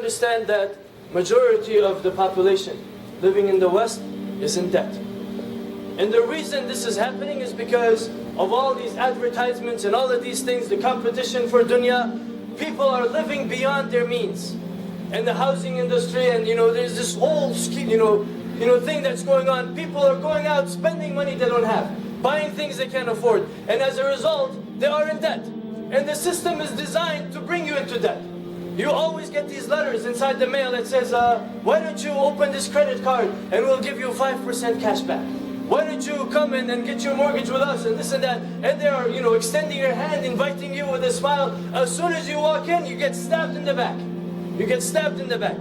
understand that majority of the population living in the West is in debt. And the reason this is happening is because of all these advertisements and all of these things, the competition for dunya. People are living beyond their means. And the housing industry, and there's this whole thing that's going on. People are going out spending money they don't have, buying things they can't afford, and as a result, they are in debt. And the system is designed to bring you into debt. You always get these letters inside the mail that says, why don't you open this credit card and we'll give you 5% cash back. Why don't you come in and get your mortgage with us and this and that. And they are, extending your hand, inviting you with a smile. As soon as you walk in, you get stabbed in the back. You get stabbed in the back.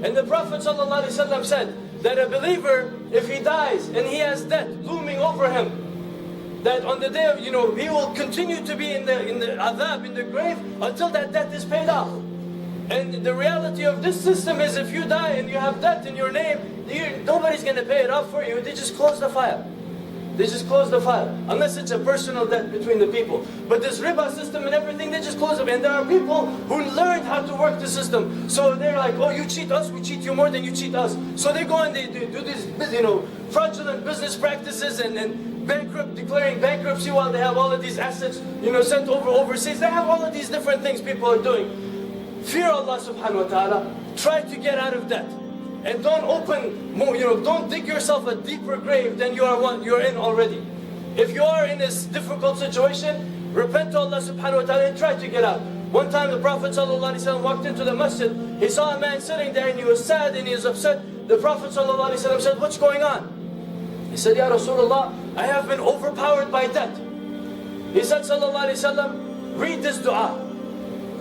And the Prophet ﷺ said that a believer, if he dies and he has debt looming over him, that on the day of, he will continue to be in the adhab, in the grave, until that debt is paid off. And the reality of this system is, if you die and you have debt in your name, nobody's going to pay it off for you. They just close the file. They just close the file. Unless it's a personal debt between the people. But this riba system and everything, they just close it. And there are people who learned how to work the system. So they're like, oh, you cheat us, we cheat you more than you cheat us. So they go and they do these, fraudulent business practices and declaring bankruptcy while they have all of these assets, sent overseas. They have all of these different things people are doing. Fear Allah subhanahu wa ta'ala. Try to get out of debt. And don't don't dig yourself a deeper grave than you're in already. If you are in this difficult situation, repent to Allah subhanahu wa ta'ala and try to get out. One time the Prophet ﷺ walked into the masjid. He saw a man sitting there and he was sad and he was upset. The Prophet ﷺ said, what's going on? He said, Ya Rasulullah, I have been overpowered by debt. He said, Sallallahu Alaihi Wasallam, read this dua.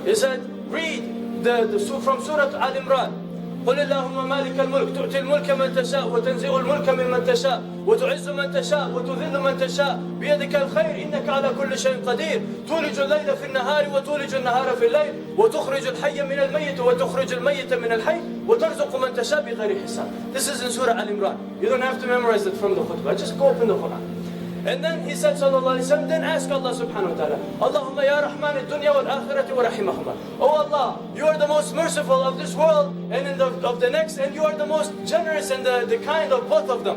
He said, read from Surah Al-Imran. قل اللهم مالك الملك تؤتي الملك من تشاء وتنزع الملك ممن تشاء وتعز من تشاء وتذل من تشاء بيدك الخير إنك على كل شيء قدير تولج الليل في النهار وتولج النهار في الليل وتخرج الحي من الميت وتخرج الميت من الحي وترزق من تشاء بغير حساب. This is in Surah Al-Imran. You don't have to memorize it from the khutbah. Just go open the Quran. And then he said, sallallahu alayhi wa sallam, then ask Allah subhanahu wa ta'ala, Allahumma ya rahman ad-dunya wal-akhirati wa rahimahuma. Oh Allah, you are the most merciful of this world and of the next, and you are the most generous and the kind of both of them.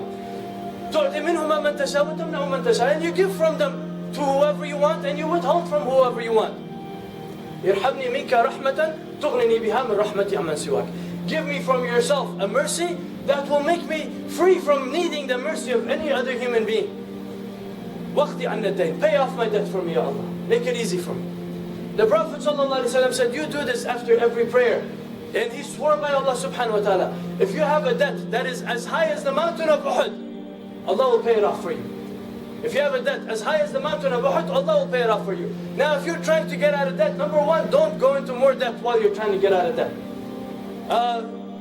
تُعْتِ مِنْهُمَا مَنْ تَشَاءُ وَتَمْنَعُ مَنْ تَشَاءُ. And you give from them to whoever you want, and you withhold from whoever you want. يَرْحَبْنِي مِنْكَ رَحْمَةً تُغْنِنِي بِهَا مِنْ رَحْمَةِ عَمَّنْ سِوَاكَ. Give me from yourself a mercy that will make me free from needing the mercy of any other human being. وَقْضِ عَنَّ الدَّيْنِ. Pay off my debt for me, Ya Allah. Make it easy for me. The Prophet ﷺ said, you do this after every prayer. And he swore by Allah subhanahu wa ta'ala, if you have a debt that is as high as the mountain of Uhud, Allah will pay it off for you. If you have a debt as high as the mountain of Uhud, Allah will pay it off for you. Now if you're trying to get out of debt, number one, don't go into more debt while you're trying to get out of debt.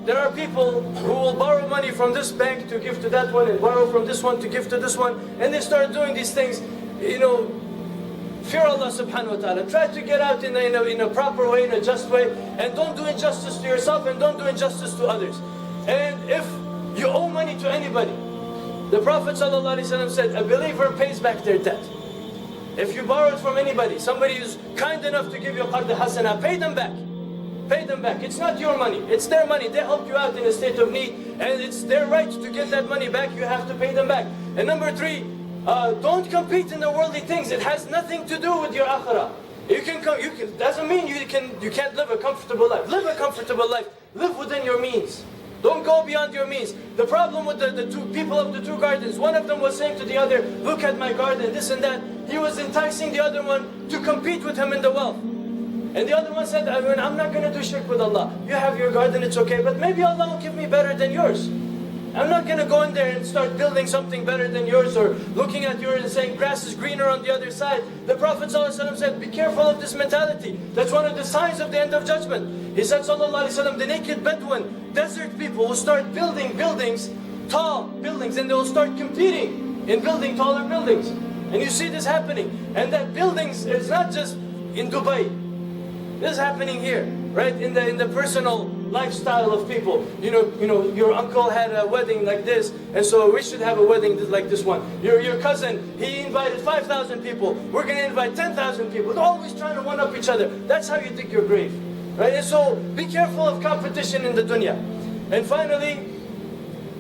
There are people who will borrow money from this bank to give to that one, and borrow from this one to give to this one, and they start doing these things. Fear Allah subhanahu wa ta'ala. Try to get out in a proper way, in a just way, and don't do injustice to yourself and don't do injustice to others. And if you owe money to anybody, the Prophet ﷺ said, a believer pays back their debt. If you borrowed from anybody, somebody who's kind enough to give you a qard hasana, pay them back. Pay them back. It's not your money, it's their money. They helped you out in a state of need, and it's their right to get that money back. You have to pay them back. And number three, don't compete in the worldly things. It has nothing to do with your akhirah. Doesn't mean you can't live a comfortable life. Live a comfortable life. Live within your means. Don't go beyond your means. The problem with the two people of the two gardens, one of them was saying to the other, look at my garden, this and that. He was enticing the other one to compete with him in the wealth. And the other one said, I'm not going to do shirk with Allah. You have your garden, it's okay, but maybe Allah will give me better than yours. I'm not going to go in there and start building something better than yours, or looking at yours and saying grass is greener on the other side. The Prophet ﷺ said, be careful of this mentality. That's one of the signs of the end of judgment. He said, Sallallahu Alaihi Wasallam, the naked Bedouin, desert people will start building buildings, tall buildings, and they will start competing in building taller buildings. And you see this happening. And that buildings is not just in Dubai. This is happening here, right? In the personal lifestyle of people. Your uncle had a wedding like this, and so we should have a wedding like this one. Your cousin, he invited 5,000 people. We're going to invite 10,000 people. They're always trying to one-up each other. That's how you dig your grave. Right? And so be careful of competition in the dunya. And finally,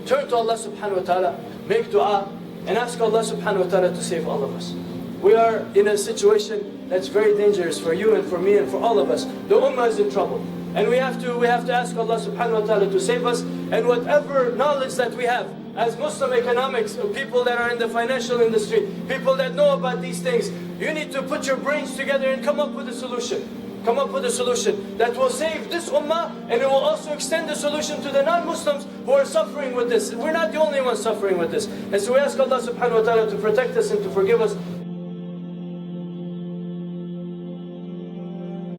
turn to Allah subhanahu wa ta'ala, make dua, and ask Allah subhanahu wa ta'ala to save all of us. We are in a situation that's very dangerous for you and for me and for all of us. The ummah is in trouble. And we have to ask Allah subhanahu wa ta'ala to save us. And whatever knowledge that we have, as Muslim economics, people that are in the financial industry, people that know about these things, you need to put your brains together and come up with a solution. Come up with a solution that will save this ummah, and it will also extend the solution to the non-Muslims who are suffering with this. We're not the only ones suffering with this. And so we ask Allah subhanahu wa ta'ala to protect us and to forgive us.